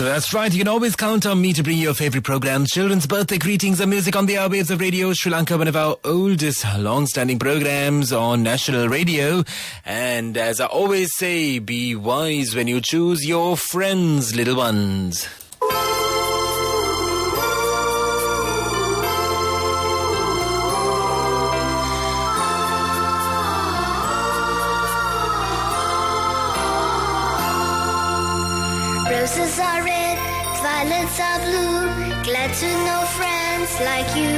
That's right. You can always count on me to bring you your favorite programs, children's birthday greetings and music on the airwaves of Radio Sri Lanka, one of our oldest long-standing programs on national radio. And as I always say, be wise when you choose your friends, little ones. Roses are red, violets are blue. Glad to know friends like you.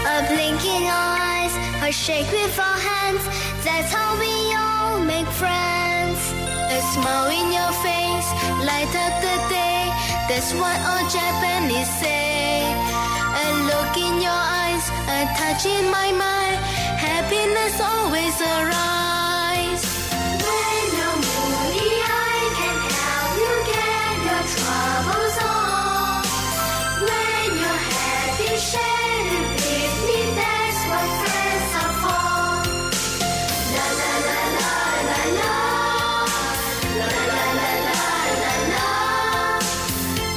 A blinking eyes, a shake with our hands. That's how we all make friends. A smile in your face, light up the day. That's what all Japanese say. A look in your eyes, a touch in my mind. Happiness always arrives. When you're moody, I can help you get your troubles on. When you're happy, share it with me. That's what friends are for. La la la la la la. La la la la la la.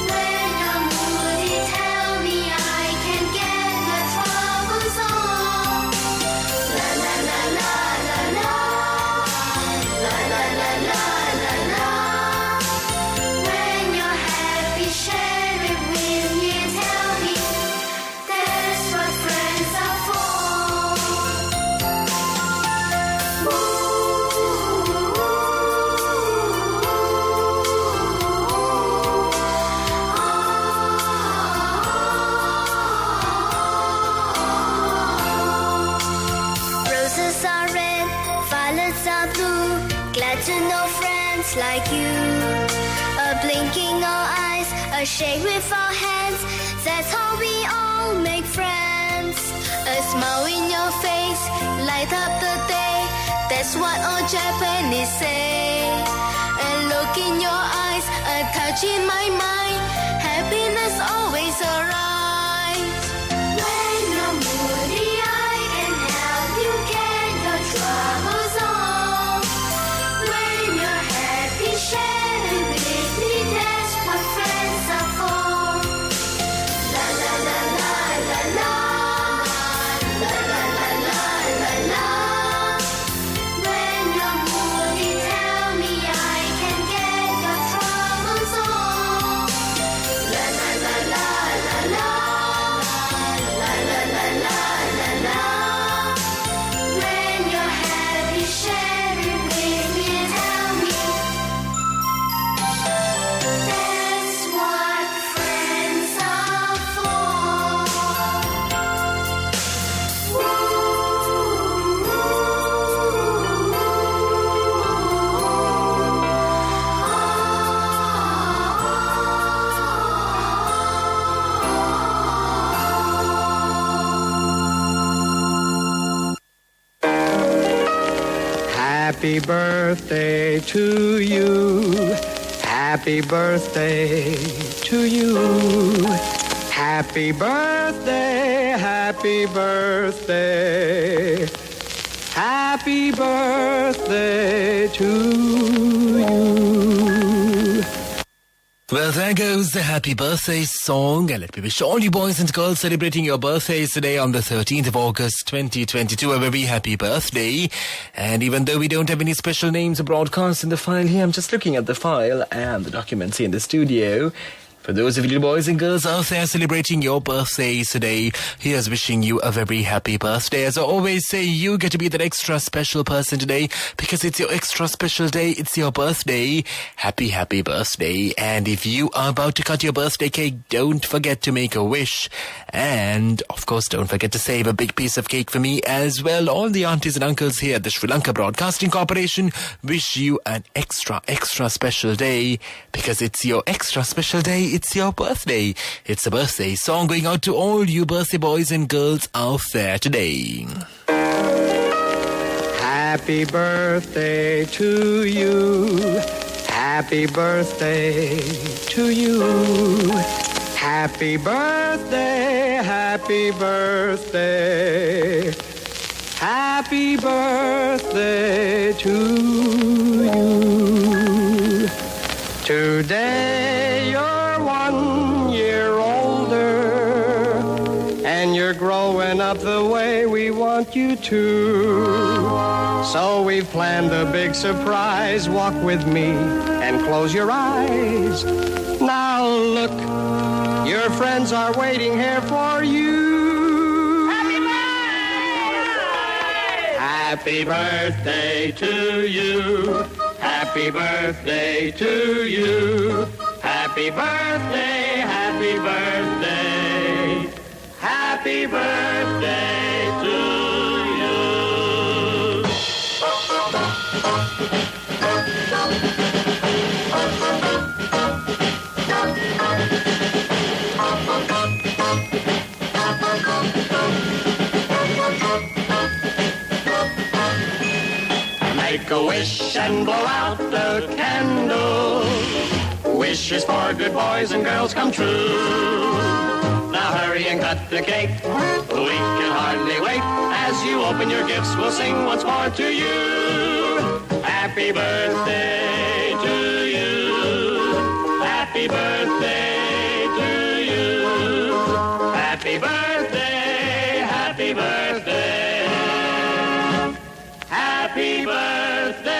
When you're moody, tell me I can get your troubles on. La la la la la la. La la la la la la. When you're happy, share it with me. Tell me that's what friends are for. Roses are red, violets are blue. Glad to know friends like you. A blinking our eyes, a shake with our hands. That's how we all make friends. A smile in your face, light up the day. That's what all Japanese say. A look in your eyes, a touch in my mind. Happiness always arrives. When you're moody, I can help you get your troubles on. When you're happy, share it with me. That's what friends are for. La la la la la la. La la la la la la. When you're moody, tell me I can get your troubles on. La la la la la la. La la la la la la. When you're happy, share it with me. Tell me that's what friends are for. Happy birthday to you. Happy birthday to you. Happy birthday, happy birthday. Happy birthday to you. Well, there goes the happy birthday song. And let me wish all you boys and girls celebrating your birthdays today on the 13th of August 2022 a very happy birthday. And even though we don't have any special names or broadcasts in the file here, I'm just looking at the file and the documents here in the studio. For those of you little boys and girls out there celebrating your birthdays today, here's wishing you a very happy birthday. As I always say, you get to be that extra special person today because it's your extra special day. It's your birthday. Happy, happy birthday. And if you are about to cut your birthday cake, don't forget to make a wish. And, of course, don't forget to save a big piece of cake for me as well. All the aunties and uncles here at the Sri Lanka Broadcasting Corporation wish you an extra, extra special day because it's your extra special day. It's your birthday. It's a birthday song going out to all you birthday boys and girls out there today. Happy birthday to you. Happy birthday to you. Happy birthday, happy birthday. Happy birthday to you. Today you're want you to. So we've planned a big surprise. Walk with me and close your eyes. Now look, your friends are waiting here for you. Happy birthday to you. Happy birthday to you. Happy birthday, happy birthday. Happy birthday to you. Make a wish and blow out the candle. Wishes for good boys and girls come true. Now hurry and cut the cake. We can hardly wait. As you open your gifts, we'll sing once more to you. Happy birthday to you. Happy birthday to you. Happy birthday, happy birthday. Happy birthday.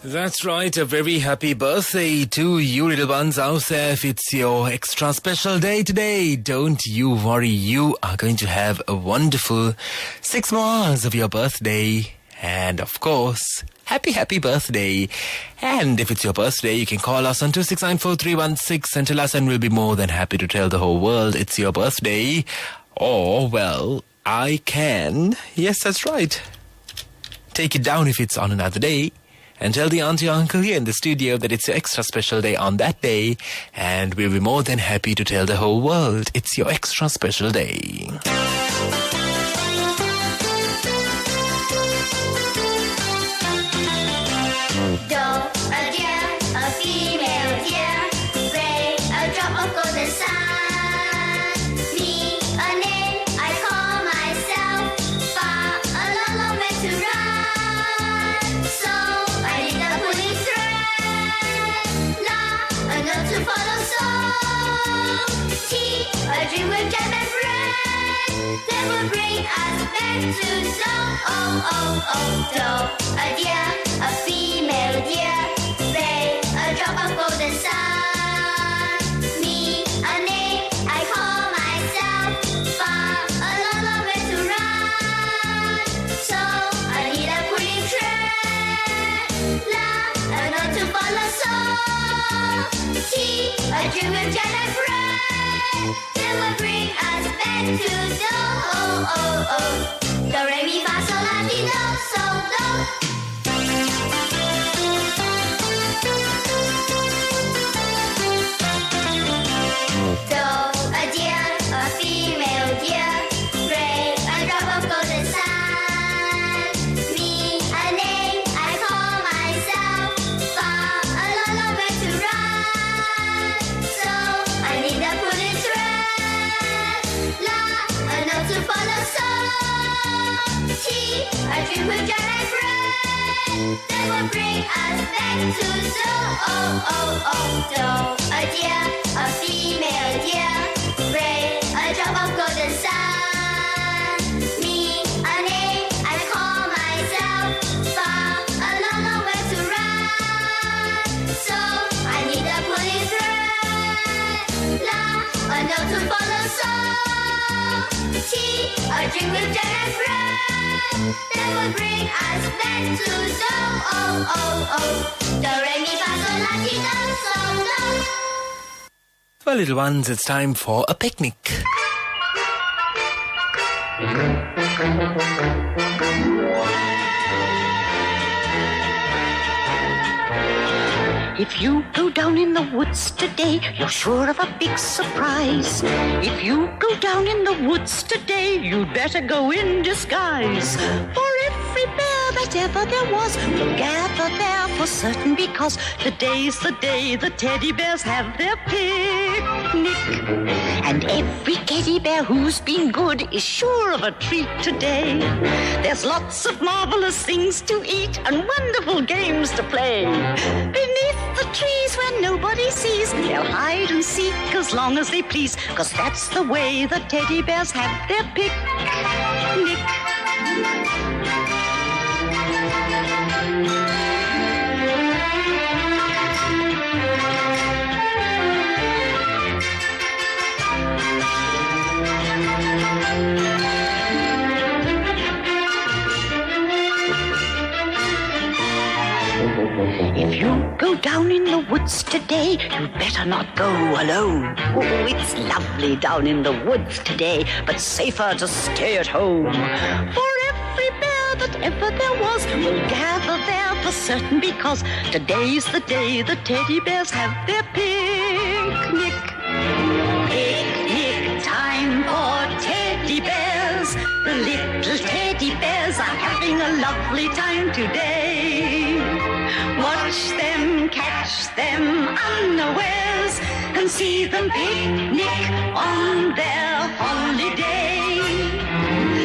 That's right, a very happy birthday to you little ones out there. If it's your extra special day today, don't you worry, you are going to have a wonderful 6 more hours of your birthday. And of course, happy birthday. And if it's your birthday, you can call us on 2694316 and tell us, and we'll be more than happy to tell the whole world it's your birthday. Or, well, I can, yes, that's right, take it down if it's on another day. And tell the auntie or uncle here in the studio that it's your extra special day on that day. And we'll be more than happy to tell the whole world it's your extra special day. That will bring us back to do, do, a deer, a female deer, ray, a drop of golden sun. Me, a name, I call myself, far, a long, long way to run. So I need a pulling train, la, a note to follow, so T, a dream with Jan and friend. That will bring us back to do, do, re, mi, fa, sol, la, ti, do, so, do. Do, a deer, a female deer, ray, a drop of golden sun. Me, a name, I call myself, far, a long, long way to run. So I need a pulling thread, la, a note to follow, so T, a dream with John and friend. That will bring us back to do, do, a deer, a female deer, ray, a drop of golden sun. Me, a name, I call myself, far, a long, long way to run. So I need a pulling thread, la, a note to follow, so T, a dream with John and friend. That will bring us back to do, do, re, mi, fa, sol, la, ti, do, so, do. Well, little ones, it's time for a picnic. If you go down in the woods today, you're sure of a big surprise. If you go down in the woods today, you'd better go in disguise. For every bear that ever there was will gather there for certain, because today's the day the teddy bears have their picnic. And every teddy bear who's been good is sure of a treat today. There's lots of marvelous things to eat and wonderful games to play. Beneath the trees where nobody sees, they'll hide and seek as long as they please, 'cause that's the way the teddy bears have their picnic. If you go down in the woods today, you'd better not go alone. Oh, it's lovely down in the woods today, but safer to stay at home. For every bear that ever there was will gather there for certain, because today's the day the teddy bears have their picnic. Picnic time for teddy bears. The little teddy bears are having a lovely time today. Watch them, catch them unawares, and see them picnic on their holiday.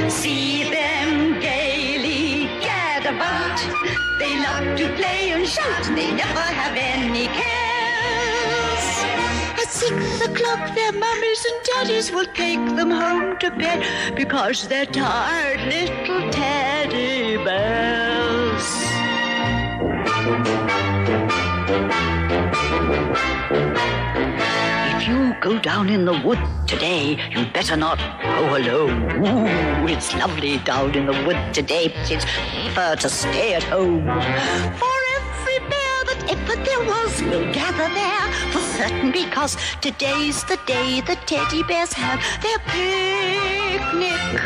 See them gaily gad about. They love to play and shout. They never have any cares. At 6 o'clock their mummies and daddies will take them home to bed, because they're tired little teddy bears. If you go down in the wood today, you'd better not go alone. Ooh, it's lovely down in the wood today, but it's prefer to stay at home. For every bear that ever there was will gather there for certain, because today's the day the teddy bears have their picnic.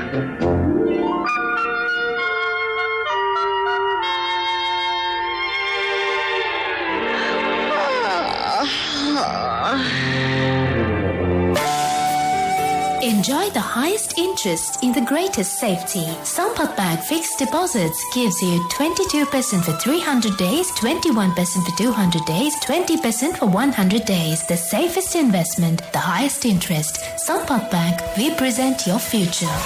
Enjoy the highest interest in the greatest safety. Sampath Bank Fixed Deposits gives you 22% for 300 days, 21% for 200 days, 20% for 100 days. The safest investment, the highest interest. Sampath Bank, we present your future.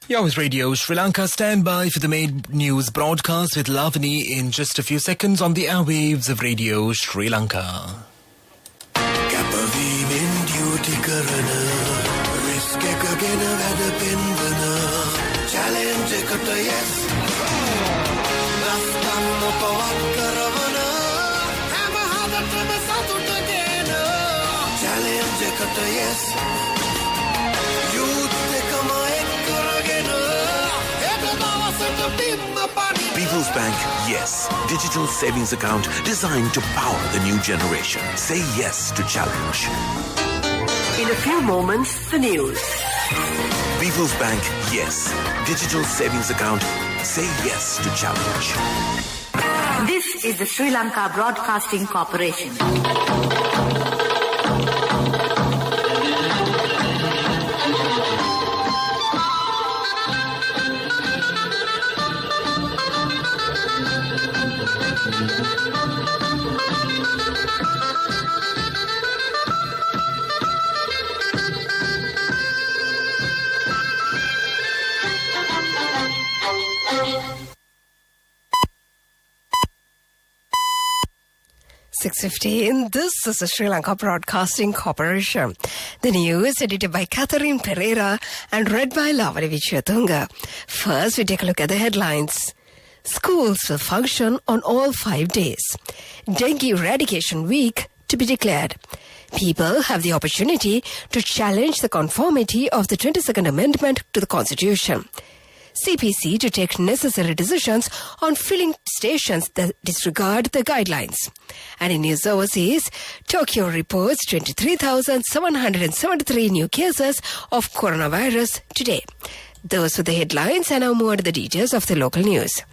Yours Radio Sri Lanka, stand by for the main news broadcast with Lavani in just a few seconds on the airwaves of Radio Sri Lanka. People's Bank, yes. Digital savings account designed to power the new generation. Say yes to challenge. In a few moments, the news. People's Bank, yes. Digital savings account. Say yes to challenge. This is the Sri Lanka Broadcasting Corporation. This is the Sri Lanka Broadcasting Corporation. The news edited by Catherine Pereira and read by Lavani Vichayatunga. First, we take a look at the headlines. Schools will function on all 5 days. Dengue Eradication Week to be declared. People have the opportunity to challenge the conformity of the 22nd Amendment to the Constitution. CPC to take necessary decisions on filling stations that disregard the guidelines. And in news overseas, Tokyo reports 23,773 new cases of coronavirus today. Those were the headlines, and now more to the details of the local news.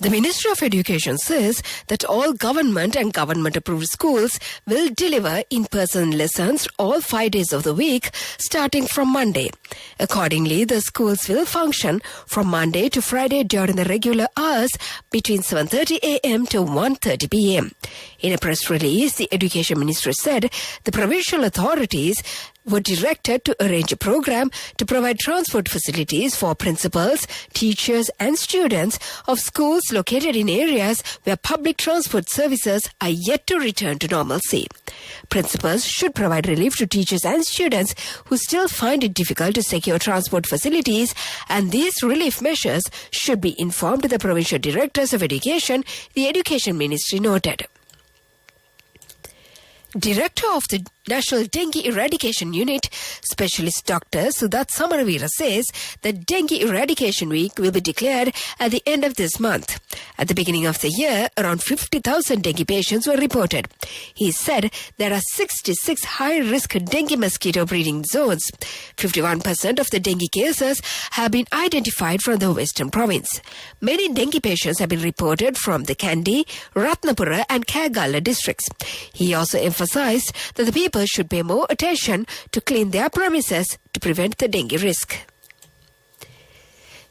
The Ministry of Education says that all government and government-approved schools will deliver in-person lessons all 5 days of the week, starting from Monday. Accordingly, the schools will function from Monday to Friday during the regular hours between 7:30 a.m. to 1:30 p.m. In a press release, the Education Ministry said the provincial authorities were directed to arrange a program to provide transport facilities for principals, teachers and students of schools located in areas where public transport services are yet to return to normalcy. Principals should provide relief to teachers and students who still find it difficult to secure transport facilities, and these relief measures should be informed to the provincial directors of education, the Education Ministry noted. Director of the National Dengue Eradication Unit, Specialist Dr. Sudat Samaravira says that Dengue Eradication Week will be declared at the end of this month. At the beginning of the year, around 50,000 dengue patients were reported. He said there are 66 high-risk dengue mosquito breeding zones. 51% of the dengue cases have been identified from the Western Province. Many dengue patients have been reported from the Kandy, Ratnapura and Kagala districts. He also emphasized that the people should pay more attention to clean their premises to prevent the dengue risk.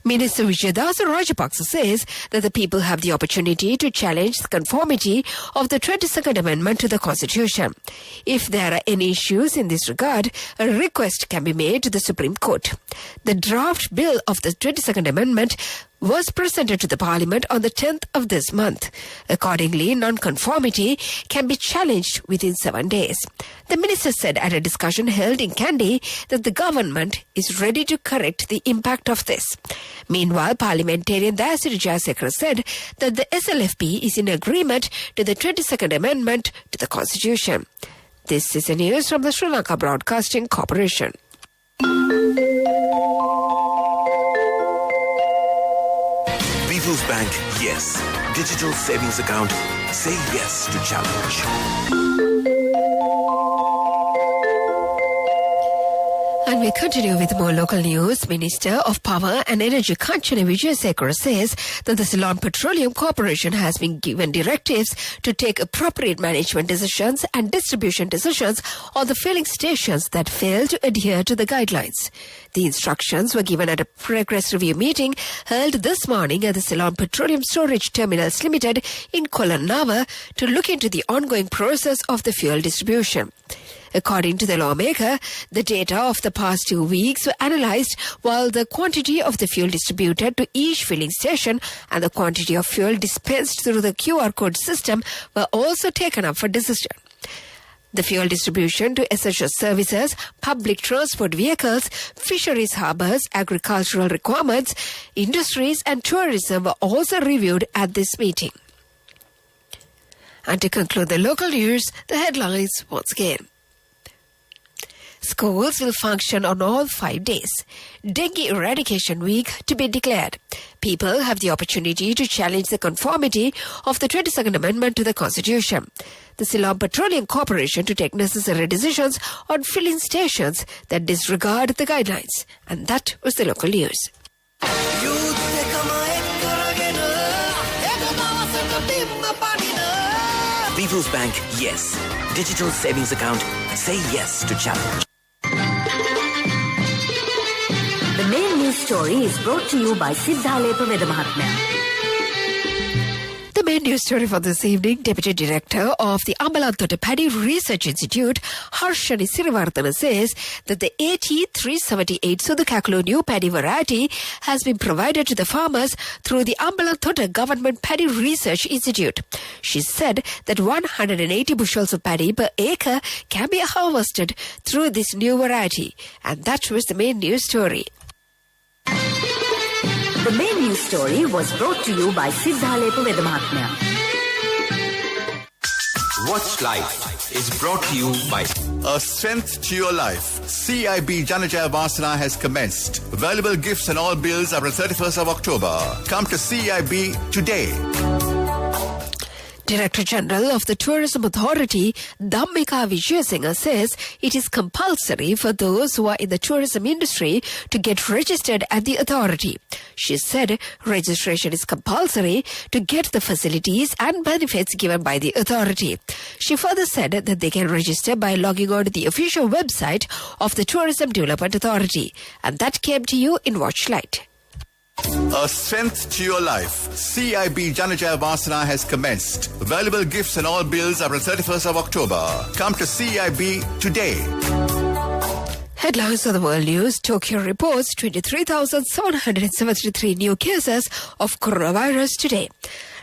Minister Vijayadasa Rajapaksa says that the people have the opportunity to challenge the conformity of the 22nd Amendment to the Constitution. If there are any issues in this regard, a request can be made to the Supreme Court. The draft bill of the 22nd Amendment was presented to the Parliament on the 10th of this month. Accordingly, non-conformity can be challenged within 7 days. The minister said at a discussion held in Kandy that the government is ready to correct the impact of this. Meanwhile, parliamentarian Dayasiri Jayasekara said that the SLFP is in agreement to the 22nd Amendment to the Constitution. This is the news from the Sri Lanka Broadcasting Corporation. People's Bank, yes. Digital savings account, say yes to challenge. And we continue with more local news. Minister of Power and Energy Kanchana Wijayasekara says that the Ceylon Petroleum Corporation has been given directives to take appropriate management decisions and distribution decisions on the filling stations that fail to adhere to the guidelines. The instructions were given at a progress review meeting held this morning at the Ceylon Petroleum Storage Terminals Limited in Kolanawa to look into the ongoing process of the fuel distribution. According to the lawmaker, the data of the past 2 weeks were analysed, while the quantity of the fuel distributed to each filling station and the quantity of fuel dispensed through the QR code system were also taken up for decision. The fuel distribution to essential services, public transport vehicles, fisheries harbours, agricultural requirements, industries and tourism were also reviewed at this meeting. And to conclude the local news, the headlines once again. Schools will function on all 5 days. Dengue Eradication Week to be declared. People have the opportunity to challenge the conformity of the 22nd Amendment to the Constitution. The Ceylon Petroleum Corporation to take necessary decisions on filling stations that disregard the guidelines. And that was the local news. People's Bank, yes. Digital savings account, say yes to challenge. The main news story is brought to you by Siddhalepa Vedamahatmya. The main news story for this evening, Deputy Director of the Ambalanthota Paddy Research Institute, Harshani Sirivardhana, says that the AT378 Sudukakulu new paddy variety has been provided to the farmers through the Ambalanthota Government Paddy Research Institute. She said that 180 bushels of paddy per acre can be harvested through this new variety. And that was the main news story. The main news story was brought to you by Siddhalepa Vedamahatmya. Watch Life is brought to you by A Strength to Your Life. CIB Janajaya Vasana has commenced. Valuable gifts and all bills are on 31st of October. Come to CIB today. Director General of the Tourism Authority, Dhammika Vijayasinghe, says it is compulsory for those who are in the tourism industry to get registered at the authority. She said registration is compulsory to get the facilities and benefits given by the authority. She further said that they can register by logging on to the official website of the Tourism Development Authority. And that came to you in Watchlight. A strength to your life. CIB Janajaya Vasana has commenced. Valuable gifts and all bills are on 31st of October. Come to CIB today. Headlines of the world news. Tokyo reports 23,773 new cases of coronavirus today.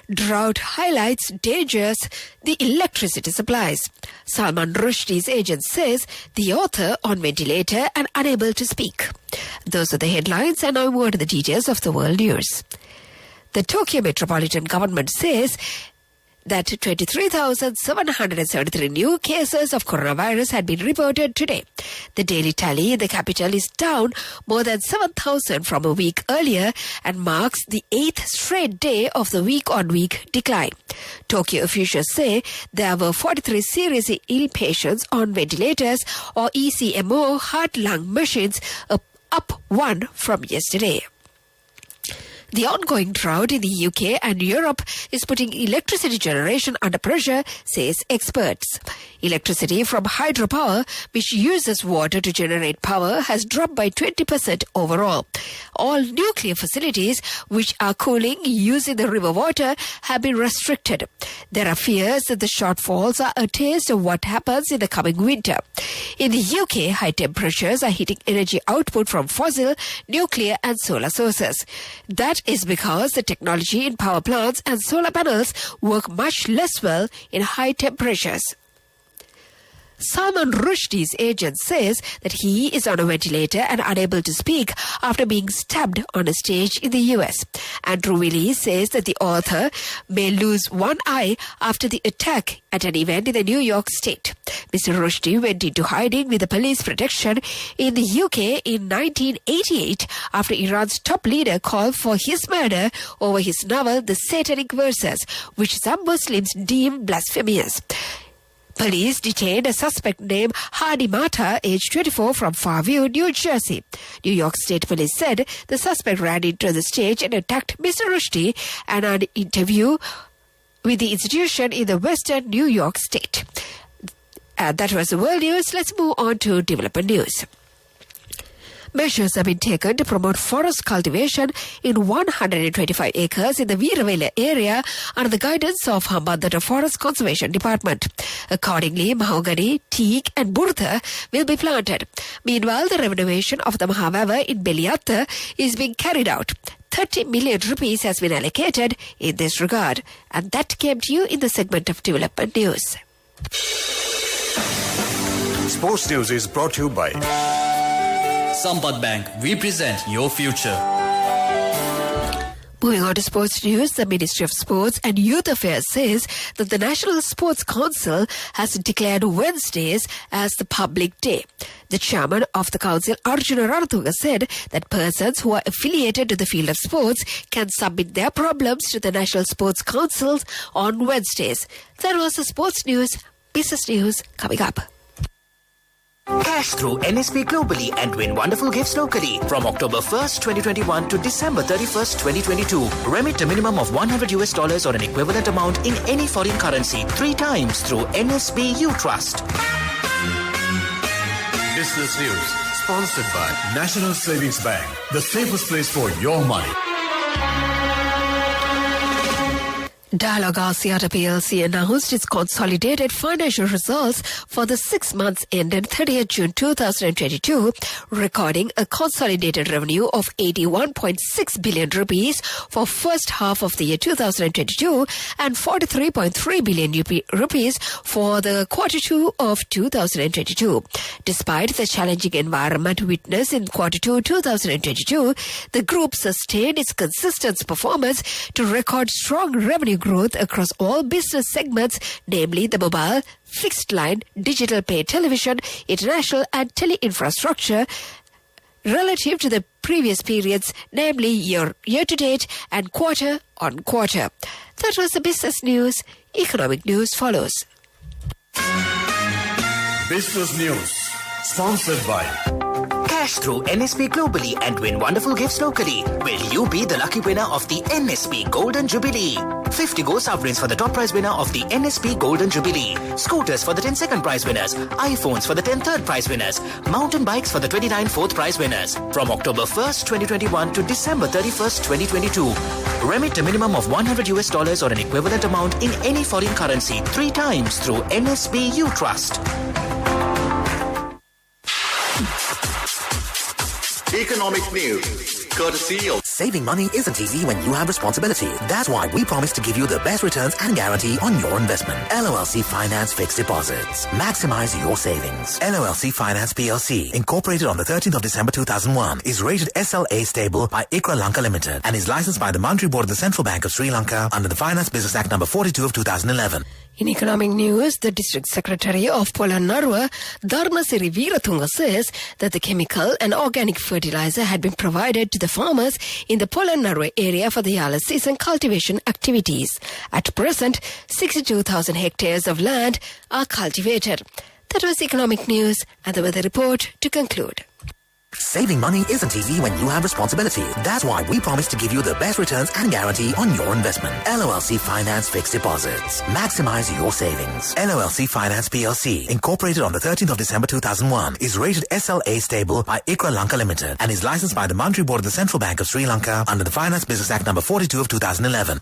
Drought highlights dangers the electricity supplies. Salman Rushdie's agent says the author on ventilator and unable to speak. Those are the headlines, and now more to the details of the world news. The Tokyo Metropolitan Government says that 23,773 new cases of coronavirus had been reported today. The daily tally in the capital is down more than 7,000 from a week earlier and marks the 8th straight day of the week-on-week decline. Tokyo officials say there were 43 seriously ill patients on ventilators or ECMO heart-lung machines, up one from yesterday. The ongoing drought in the UK and Europe is putting electricity generation under pressure, says experts. Electricity from hydropower, which uses water to generate power, has dropped by 20% overall. All nuclear facilities which are cooling using the river water have been restricted. There are fears that the shortfalls are a taste of what happens in the coming winter. In the UK, high temperatures are hitting energy output from fossil, nuclear and solar sources. That is because the technology in power plants and solar panels work much less well in high temperatures. Salman Rushdie's agent says that he is on a ventilator and unable to speak after being stabbed on a stage in the US. Andrew Willey says that the author may lose one eye after the attack at an event in the New York state. Mr. Rushdie went into hiding with the police protection in the UK in 1988 after Iran's top leader called for his murder over his novel The Satanic Verses, which some Muslims deem blasphemous. Police detained a suspect named Hadi Mata, aged 24, from Fairview, New Jersey. New York State Police said the suspect ran into the stage and attacked Mr. Rushdie and an interview with the institution in the western New York state. And that was the world news. Let's move on to development news. Measures have been taken to promote forest cultivation in 125 acres in the Veeravela area under the guidance of Hambantota Forest Conservation Department. Accordingly, mahogany, teak and burtha will be planted. Meanwhile, the renovation of the Mahavava in Beliatta is being carried out. 30 million rupees has been allocated in this regard. And that came to you in the segment of development news. Sports news is brought to you by Sampath Bank, we present your future. Moving on to sports news, the Ministry of Sports and Youth Affairs says that the National Sports Council has declared Wednesdays as the public day. The chairman of the council, Arjuna Ranatunga, said that persons who are affiliated to the field of sports can submit their problems to the National Sports Council on Wednesdays. That was the sports news. Business news coming up. Cash through NSP globally and win wonderful gifts locally. From October 1st, 2021 to December 31st, 2022. Remit a minimum of $100 or an equivalent amount in any foreign currency 3 times through NSB U Trust. Business News, sponsored by National Savings Bank, the safest place for your money. Dialogue Asiata PLC announced its consolidated financial results for the 6 months ended 30th June 2022, recording a consolidated revenue of 81.6 billion rupees for first half of the year 2022 and 43.3 billion rupees for the quarter 2 of 2022. Despite the challenging environment witnessed in quarter 2 2022, the group sustained its consistent performance to record strong revenue growth across all business segments, namely the mobile, fixed line, digital pay television, international and tele-infrastructure, relative to the previous periods, namely year-to-date and quarter-on-quarter. That was the business news. Economic news follows. Business news. Sponsored by Cash through NSP globally and win wonderful gifts locally. Will you be the lucky winner of the NSP Golden Jubilee? 50 gold sovereigns for the top prize winner of the NSP Golden Jubilee. Scooters for the 10 second prize winners. iPhones for the 10 third prize winners. Mountain bikes for the 29 fourth prize winners. From October 1st, 2021 to December 31st, 2022. Remit a minimum of $100 or an equivalent amount in any foreign currency 3 times through NSB U Trust. Economic news, courtesy of Saving money isn't easy when you have responsibility. That's why we promise to give you the best returns and guarantee on your investment. LOLC Finance Fixed Deposits. Maximize your savings. LOLC Finance PLC, incorporated on the 13th of December 2001, is rated SLA stable by ICRA Lanka Limited and is licensed by the Monetary Board of the Central Bank of Sri Lanka under the Finance Business Act number 42 of 2011. In economic news, the District Secretary of Polannarwa, Dharmasiri Veeratunga, says that the chemical and organic fertilizer had been provided to the farmers in the Polannarwa area for the Yala season cultivation activities. At present, 62,000 hectares of land are cultivated. That was economic news and the weather report to conclude. Saving money isn't easy when you have responsibility. That's why we promise to give you the best returns and guarantee on your investment. LOLC Finance Fixed Deposits. Maximize your savings. LOLC Finance PLC, incorporated on the 13th of December 2001, is rated SLA stable by ICRA Lanka Limited and is licensed by the Monetary Board of the Central Bank of Sri Lanka under the Finance Business Act number 42 of 2011.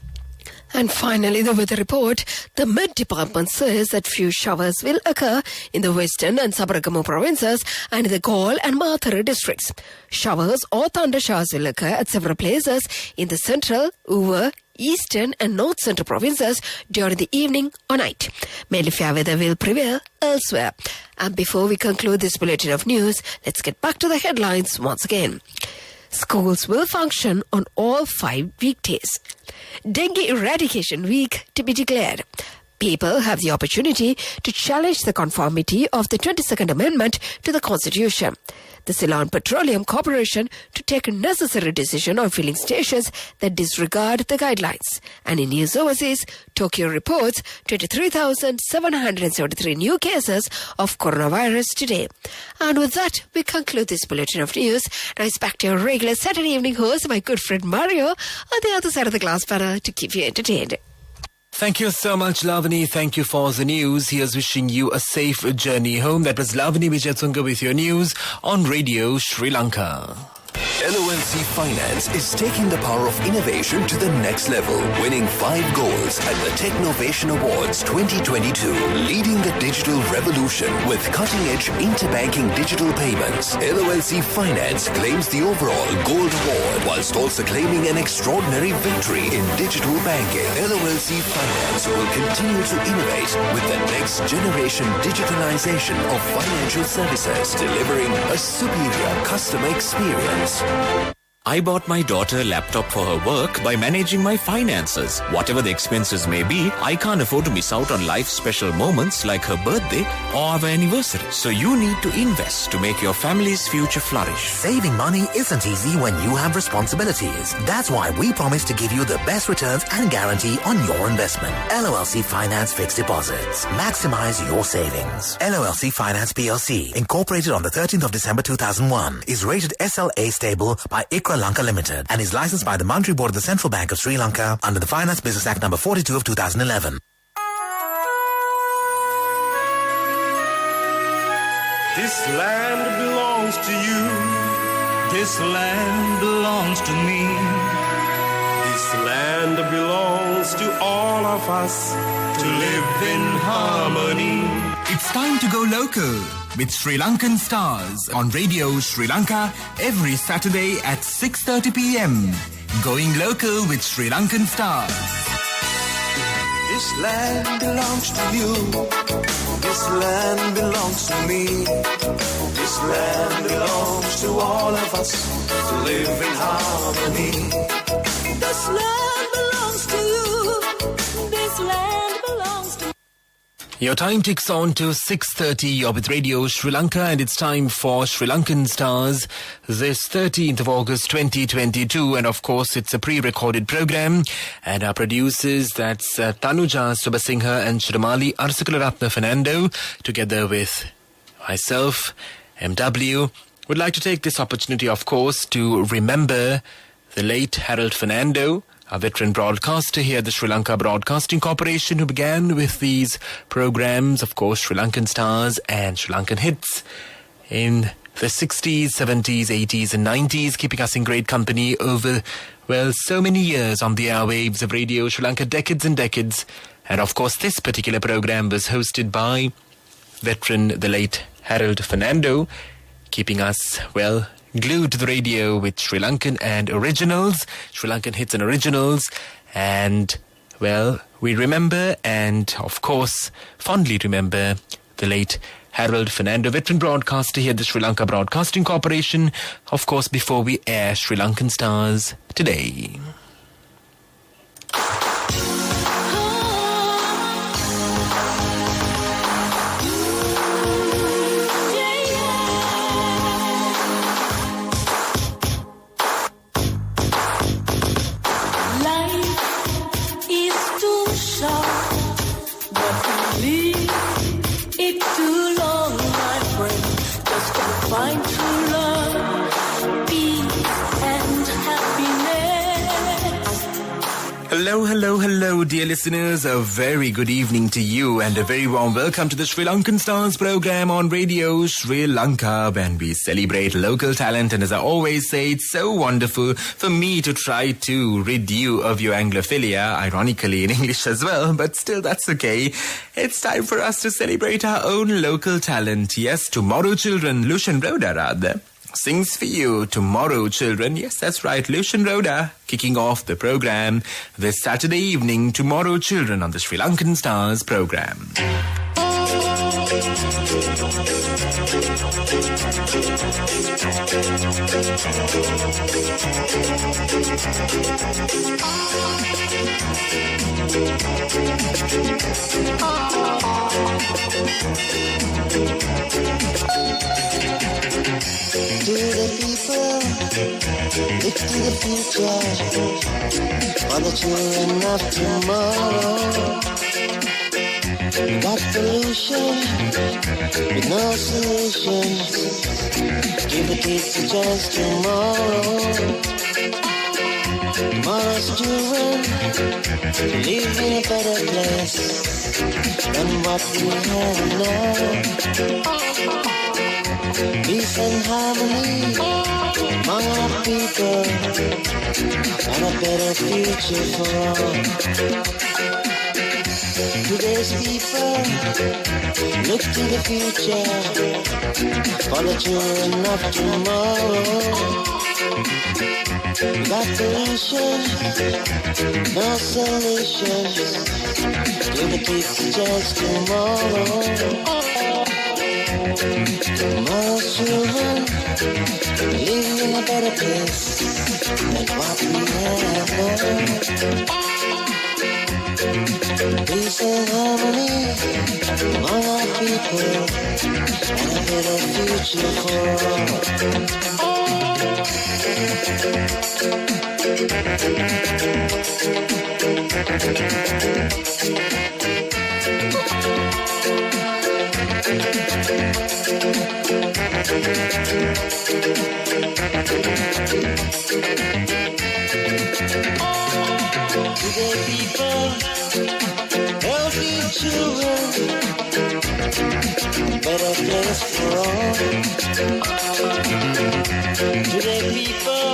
And finally, the weather report. The Met Department says that few showers will occur in the western and Sabaragamu provinces and in the Gaul and Mathura districts. Showers or thunder showers will occur at several places in the central, Uva, eastern and north central provinces during the evening or night. Mainly fair weather will prevail elsewhere. And before we conclude this bulletin of news, let's get back to the headlines once again. Schools will function on all 5 weekdays. Dengue Eradication Week to be declared. People have the opportunity to challenge the conformity of the 22nd Amendment to the Constitution. The Ceylon Petroleum Corporation to take a necessary decision on filling stations that disregard the guidelines. And in news overseas, Tokyo reports 23,773 new cases of coronavirus today. And with that, we conclude this bulletin of news. Now it's back to your regular Saturday evening host, my good friend Mario, on the other side of the glass panel to keep you entertained. Thank you so much, Lavani. Thank you for the news. Here's wishing you a safe journey home. That was Lavani Vijayatunga with your news on Radio Sri Lanka. LOLC Finance is taking the power of innovation to the next level, winning 5 golds at the Technovation Awards 2022, leading the digital revolution with cutting-edge interbanking digital payments. LOLC Finance claims the overall gold award, whilst also claiming an extraordinary victory in digital banking. LOLC Finance will continue to innovate with the next generation digitalization of financial services, delivering a superior customer experience. I bought my daughter a laptop for her work by managing my finances. Whatever the expenses may be, I can't afford to miss out on life's special moments like her birthday or our anniversary. So you need to invest to make your family's future flourish. Saving money isn't easy when you have responsibilities. That's why we promise to give you the best returns and guarantee on your investment. LOLC Finance Fixed Deposits. Maximize your savings. LOLC Finance PLC, incorporated on the 13th of December 2001, is rated SLA stable by ICRA Lanka Limited and is licensed by the Monetary Board of the Central Bank of Sri Lanka under the Finance Business Act number 42 of 2011. This land belongs to you. This land belongs to me. This land belongs to all of us to live in harmony. It's time to go local with Sri Lankan Stars on Radio Sri Lanka every Saturday at 6:30 p.m. Going local with Sri Lankan Stars. This land belongs to you. This land belongs to me. This land belongs to all of us to live in harmony. This land belongs to you. This land belongs to Your time ticks on to 6:30. You're with Radio Sri Lanka, and it's time for Sri Lankan Stars this 13th of August 2022. And of course, it's a pre-recorded program. And our producers, that's Tanuja Subasinghe and Shramali Arsakalaratna Fernando, together with myself, MW, would like to take this opportunity, of course, to remember the late Harold Fernando, a veteran broadcaster here at the Sri Lanka Broadcasting Corporation, who began with these programs, of course, Sri Lankan Stars and Sri Lankan Hits, in the 60s, 70s, 80s and 90s, keeping us in great company over, well, so many years on the airwaves of Radio Sri Lanka, decades and decades. And of course, this particular program was hosted by veteran, the late Harold Fernando, keeping us, well, glued to the radio with Sri Lankan and originals, Sri Lankan hits and originals. And, well, we remember and, of course, fondly remember the late Harold Fernando, veteran broadcaster here at the Sri Lanka Broadcasting Corporation, of course, before we air Sri Lankan Stars today. Find true love, peace and happiness. Hello, hello, hello, dear listeners. A very good evening to you and a very warm welcome to the Sri Lankan Stars program on Radio Sri Lanka, when we celebrate local talent. And as I always say, it's so wonderful for me to try to rid you of your Anglophilia, ironically in English as well, but still that's okay. It's time for us to celebrate our own local talent. Yes, Tomorrow Children, Lucian Rhoda rather, sings for you. Tomorrow Children, yes, that's right, Lucian Rhoda, kicking off the program this Saturday evening. Tomorrow Children on the Sri Lankan Stars program. To the people, look to the future, for the children of tomorrow. Got pollution with no solutions. Give the kids a chance tomorrow. Tomorrow's children live in a better place than what we have now. Peace and harmony among our people, and a better future for all. Today's people look to the future for the children of tomorrow. Got pollution, no solutions. Give the kids a chance tomorrow. Tomorrow's children living in a better place than what we have now. Peace and harmony among our people, and a better future for Today people, healthy children, better place for all. Today people,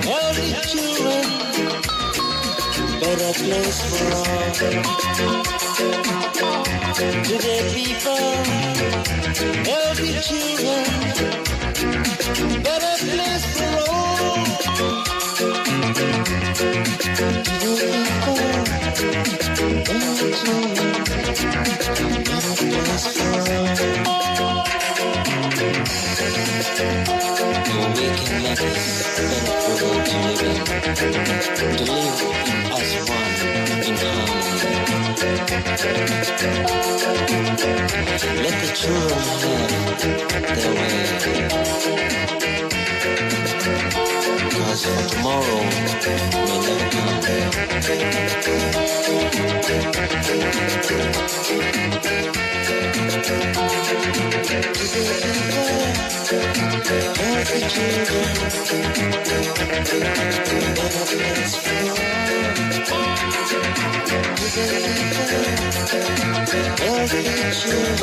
healthy children, better place for all. Today people, healthy children, better place for all. We can make this better world to live in, to live as one in harmony. Let the children have their way. Cause for tomorrow may never come. Healthy children better place for healthy children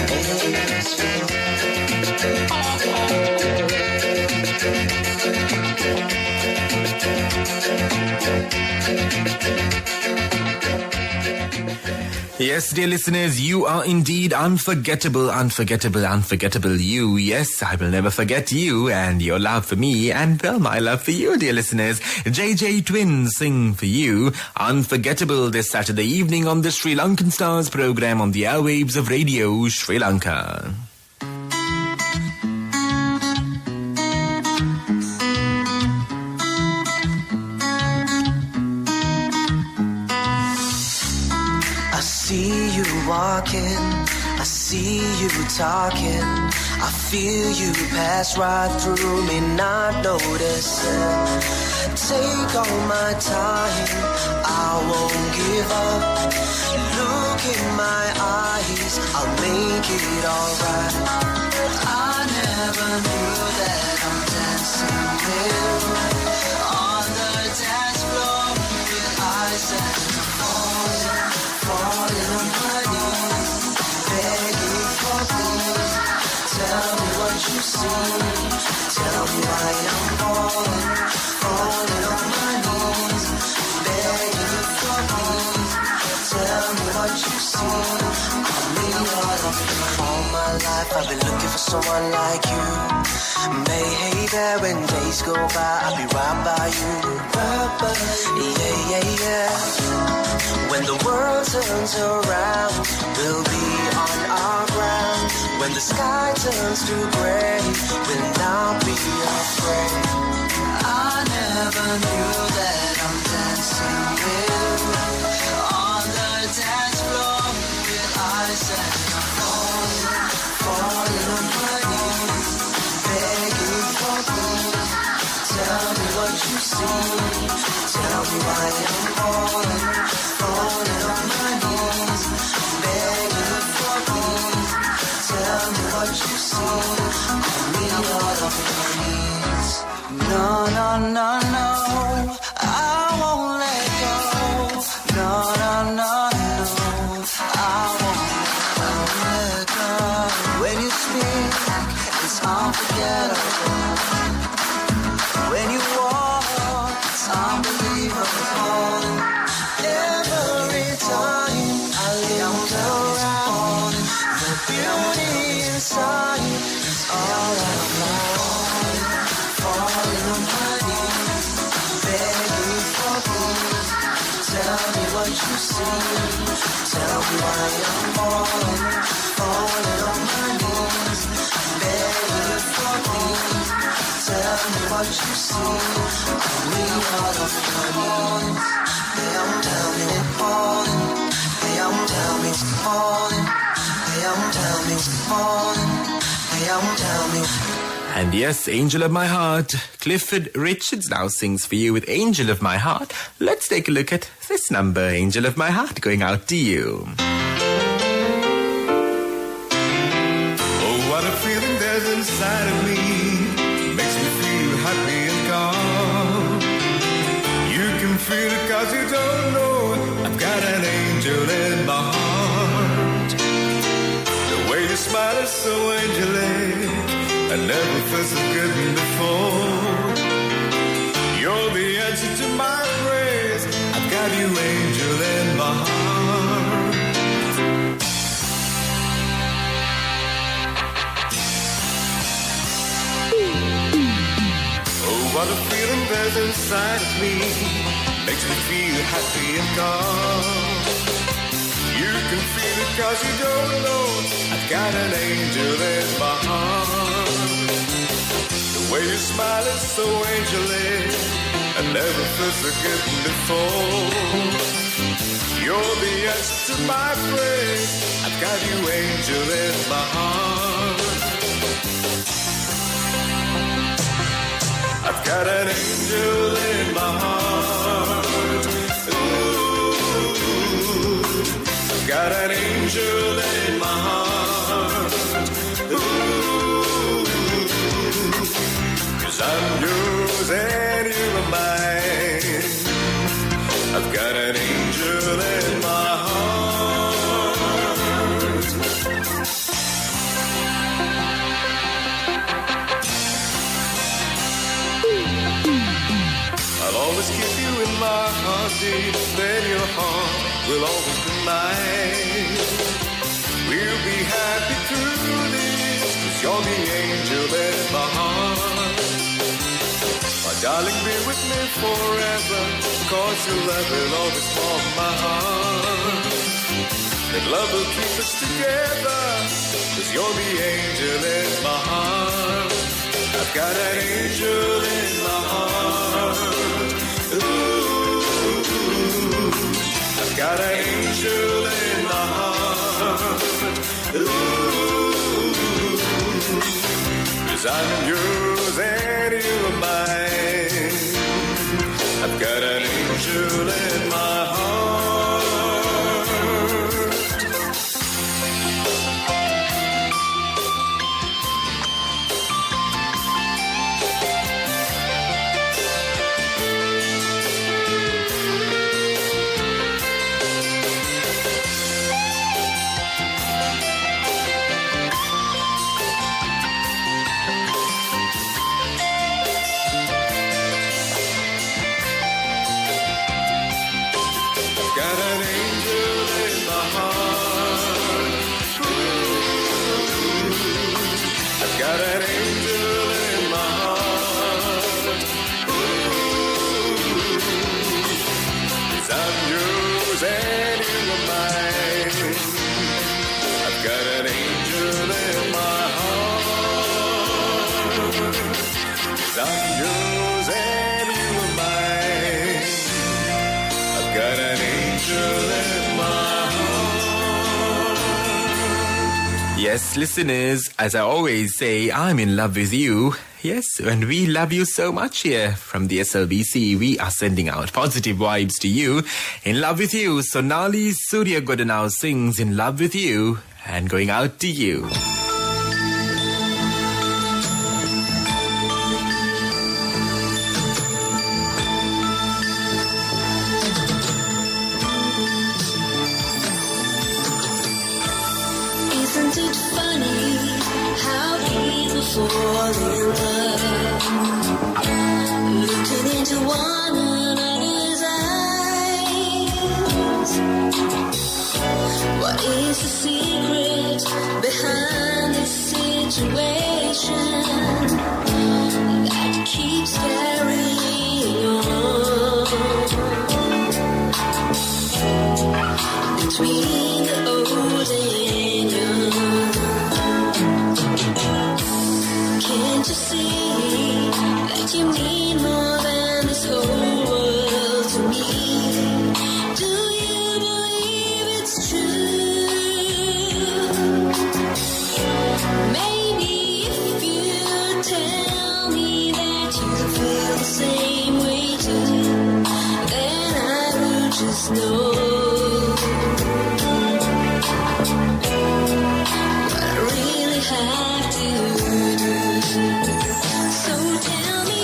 better place for Yes, dear listeners, you are indeed unforgettable, unforgettable, unforgettable. You, yes, I will never forget you and your love for me and, well, my love for you, dear listeners. JJ Twins sing for you Unforgettable this Saturday evening on the Sri Lankan Stars program on the airwaves of Radio Sri Lanka. Walking, I see you talking, I feel you pass right through me, not noticing. Take all my time, I won't give up. Look in my eyes, I'll make it alright. I never knew that I'm dancing with you on the dance floor with eyes that are falling on my knees, begging for please. Tell me what you see, tell me why I'm falling on my knees, begging for please. Tell me what you see, I'll leave all of you. All my life I've been looking for someone like you. Maybe when days go by, I'll be right by you. Yeah, yeah, yeah. When the world turns around, we'll be on our ground. When the sky turns to gray, we'll not be afraid. I never knew that I'm dancing with you on the dance floor with eyes that are falling on my knees, begging for please. Tell me what you see, tell me why I'm falling on my knees, begging for please. Tell me what you see, I need all of your needs. No, no, no, no, I won't let go. No, no, no, no, I won't let go. When you speak, it's unforgettable. When you walk, it's unbelievable. Every time I look around, the beauty inside is all I want. Falling on my knees, begging for please. Tell me what you see, tell me why I'm falling on my knees, begging for please. Tell me what you see, I need all of your needs. Hey, I'm down and falling. Hey, I'm down and falling. Hey, I'm down and falling. Hey, I'm down and And yes, Angel of My Heart, Clifford Richards now sings for you with Angel of My Heart. Let's take a look at this number, Angel of My Heart, going out to you. Oh, what a feeling there's inside of me. Makes me feel happy and calm. You can feel it 'cause you don't know I've got an angel in my heart. The way you smile is so angelic, I never felt so good before. You're the answer to my prayers, I've got you, angel, in my heart. Oh, what a feeling there's inside of me, makes me feel happy and calm. You can feel it 'cause you don't know I've got an angel in my heart. The way you smile is so angelic, I never felt so good before. rest of my praise. I've got you, angel, in my heart. I've got an angel in my heart. Ooh, I've got an angel in my heart. Ooh, 'cause I'm yours and you are mine. I've got an angel in my heart. I'll always keep you in my heartbeat, then your heart will always be mine. We'll be happy through this, 'cause you're the angel in my heart. My darling, be with me forever, 'cause your love will always warm my heart. That love will keep us together, 'cause you're the angel in my heart. I've got an angel in my heart. Ooh, I've got an angel in my heart. Ooh, 'cause I'm yours and you are mine. I've got an angel in my heart. Yes, listeners, as I always say, I'm in love with you. Yes, and we love you so much here from the SLBC. We are sending out positive vibes to you. In love with you. Sonali Suryagoda now sings In Love With You and going out to you. Isn't it funny how people fall in love, looking into one another's eyes? What is the secret behind this situation that keeps carrying on between the old and young? Can't you see that you mean more than this whole world to me? Do you believe it's true? Maybe if you tell me that you feel the same way too, then I will just know. Have to do. So tell me,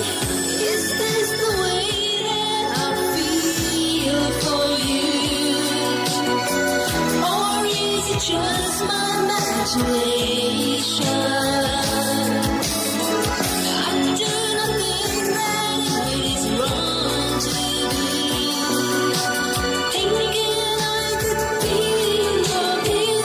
is this the way that I feel for you? Or is it just my imagination? I do not think that it is wrong to be thinking I could be in love with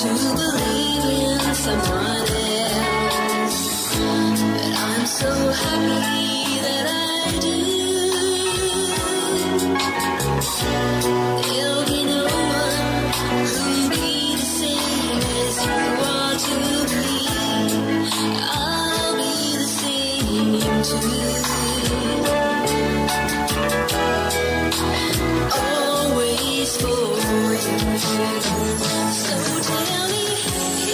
to believe in someone else, but I'm so happy that I do. There'll be no one who'll be the same as you are to me. I'll be the same too. Always for you. So tell me,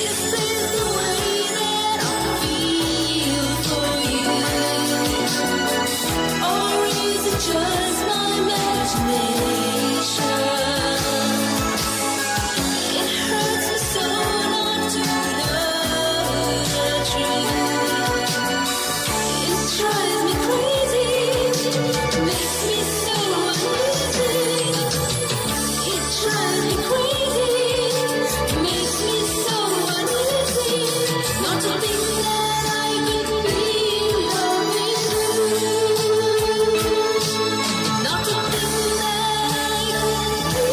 is this the way that I feel for you? Or is it just my imagination? It hurts me so not to know the truth. It drives me crazy, makes me so uneasy. It drives me crazy, makes me so uneasy. Not to think that I could be in love with you. Not to think that I could be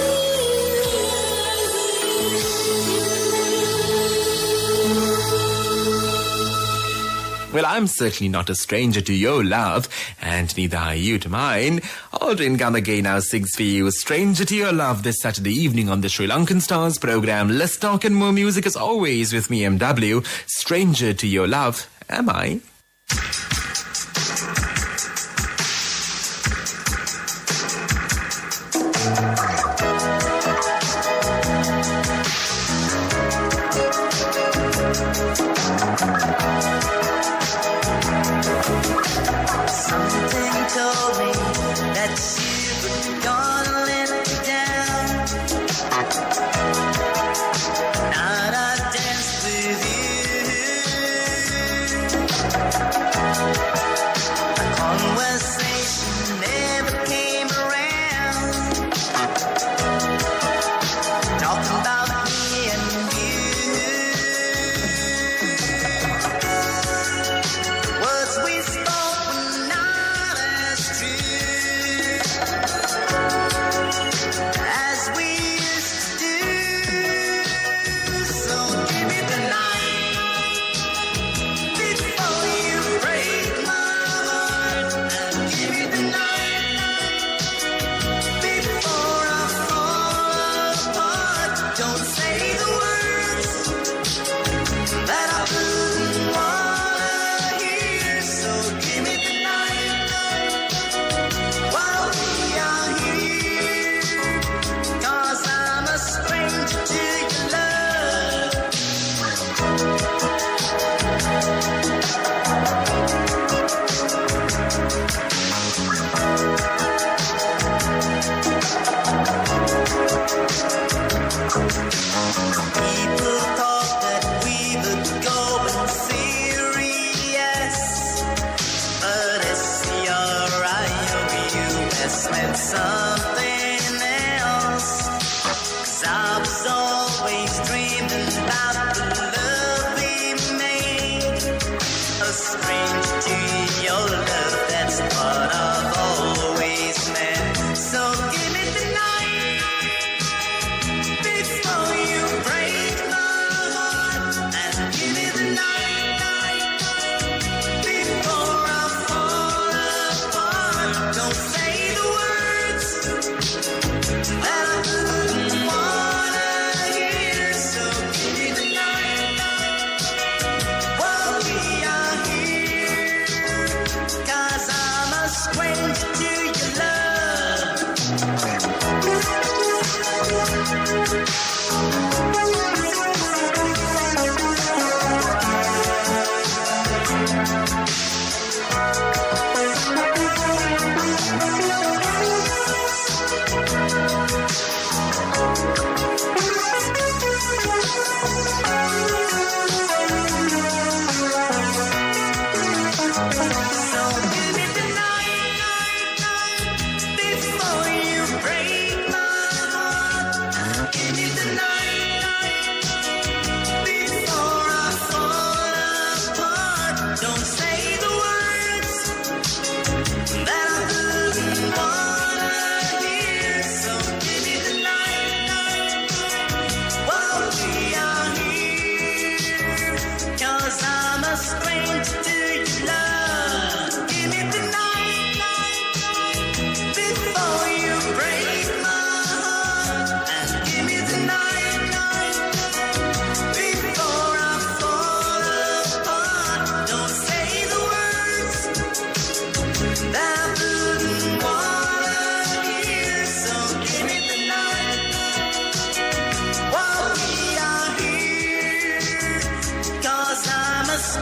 Well, I'm certainly not a stranger to your love, and neither are you to mine. Aldrin Gamagay now sings for you Stranger to Your Love this Saturday evening on the Sri Lankan Stars program. Let's talk and more music as always with me, MW. Stranger to Your Love, am I? Something told me that you were gonna let me down. Not a dance with you. A conversation never came around. Talking about me and you. Words we spoke were not as true as we used to do. So give me the night before you break my heart, and give me the night before I fall apart. Don't say the words that I wouldn't wanna hear. So give me the night while we are here. 'Cause I'm a stranger to your love. People thought that we would go and serious, but SCRIOUS meant something else. 'Cause I was always dreaming about the love we made. A stranger to your love, that's what I've always meant. So give me the night before you break my heart, and give me the night before I fall apart. Don't say the words that I wouldn't wanna hear. So give me the night while we are here. 'Cause I'm a stranger to your love. So give me the night before you break my heart. Give me the night before I fall apart. Don't say the words that I wouldn't wanna hear. So give me the night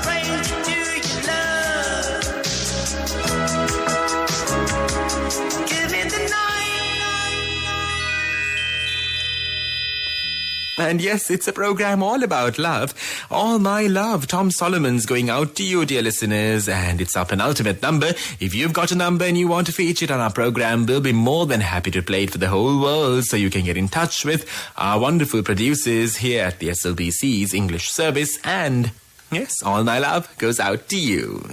stranger to your love. Give me the night. And yes, it's a program all about love. All my love. Tom Solomon's going out to you, dear listeners. And it's our penultimate number. If you've got a number and you want to feature it on our program, we'll be more than happy to play it for the whole world. So you can get in touch with our wonderful producers here at the SLBC's English service. And yes, all my love goes out to you.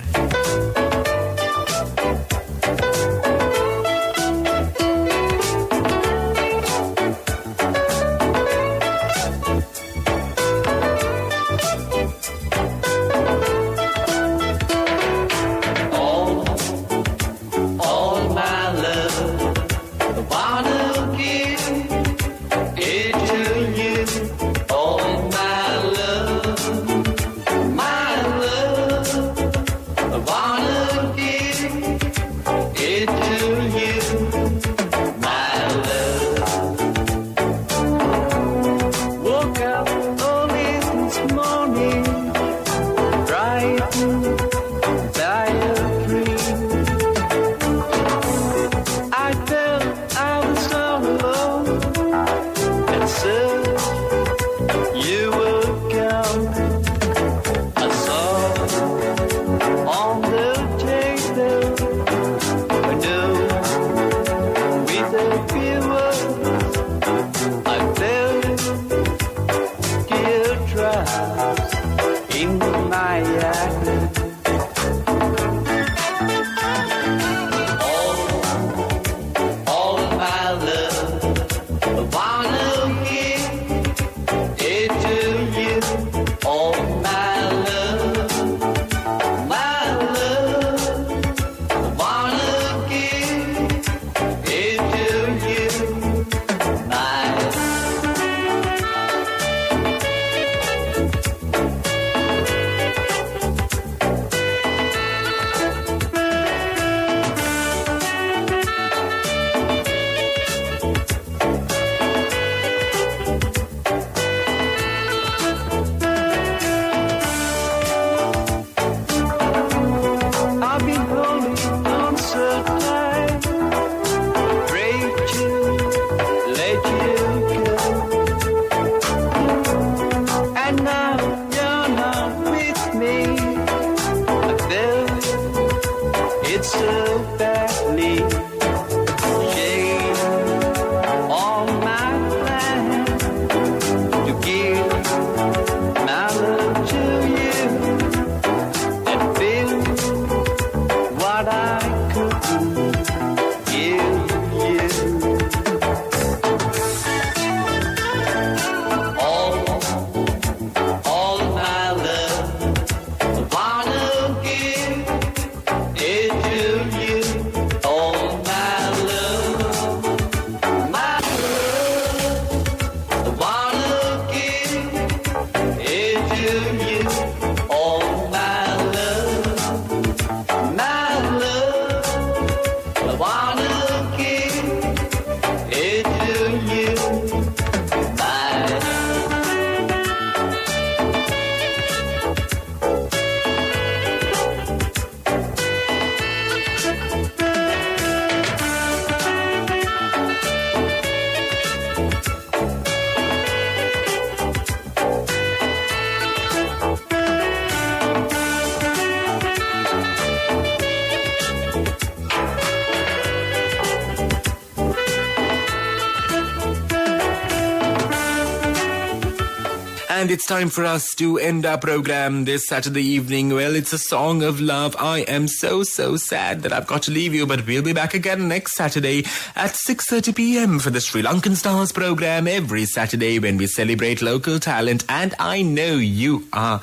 And it's time for us to end our program this Saturday evening. Well, it's a song of love. I am so sad that I've got to leave you, but we'll be back again next Saturday at 6:30 p.m. for the Sri Lankan Stars program every Saturday when we celebrate local talent. And I know you are,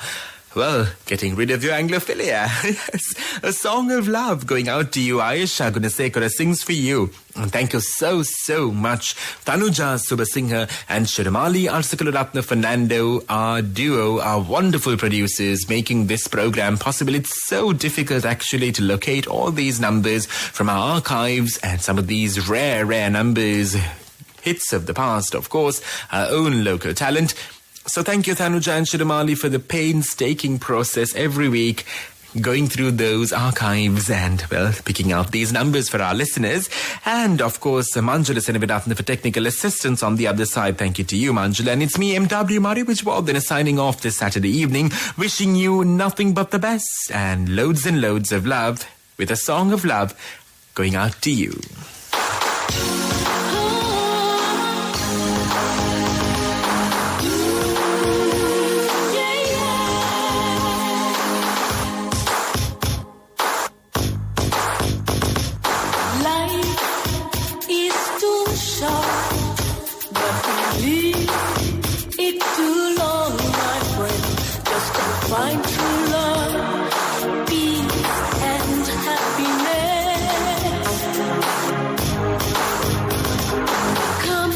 well, getting rid of your Anglophilia. Yes, a song of love going out to you. Ayesha Gunasekara sings for you. And thank you so much, Tanuja Subasingha and Shiramali Arsakaluratna Fernando, our duo, our wonderful producers making this program possible. It's so difficult actually to locate all these numbers from our archives and some of these rare numbers, hits of the past, of course, our own local talent. So thank you, Thanuja and Shirumali, for the painstaking process every week, going through those archives and, well, picking out these numbers for our listeners. And, of course, Manjula Senavidathan for technical assistance on the other side. Thank you to you, Manjula. And it's me, MW Murray Wijwardhan, signing off this Saturday evening, wishing you nothing but the best and loads of love, with a song of love going out to you. Find true love, peace and happiness. Come,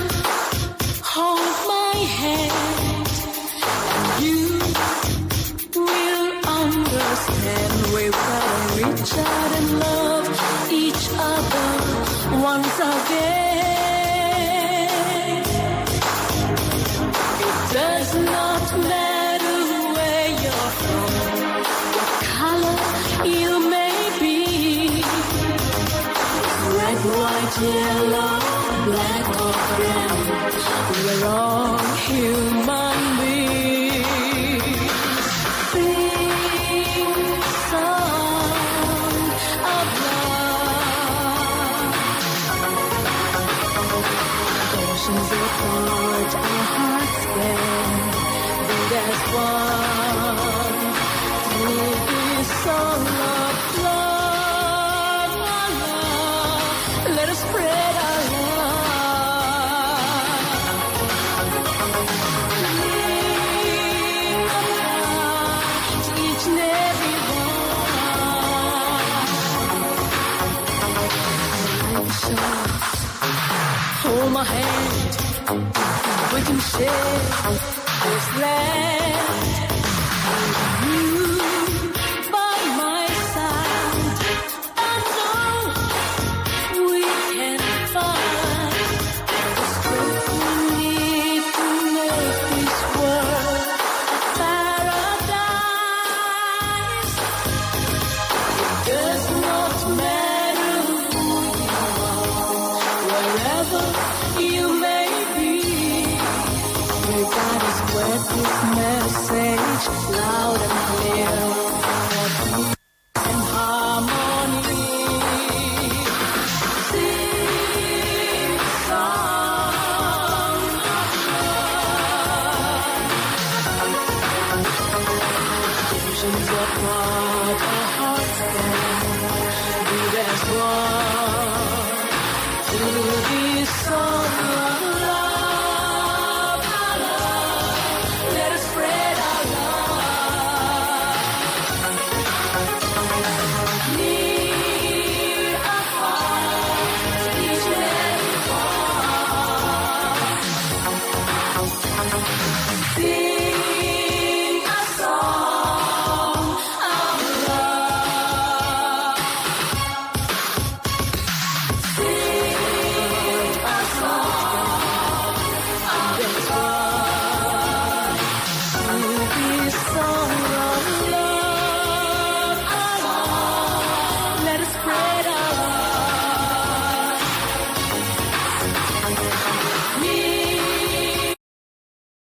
hold my hand, and you will understand. We've got to reach out and love each other once again. It does not matter you may be, red, white, yellow, black or brown, we're all human beings. Sing a song of love. Oceans apart, our hearts can beat as one. Song of love, let us spread our love. Leave a to each and every one. Hold my hand, we can share this land. You message loud and clear and harmony. Sing a song of love. Visions apart.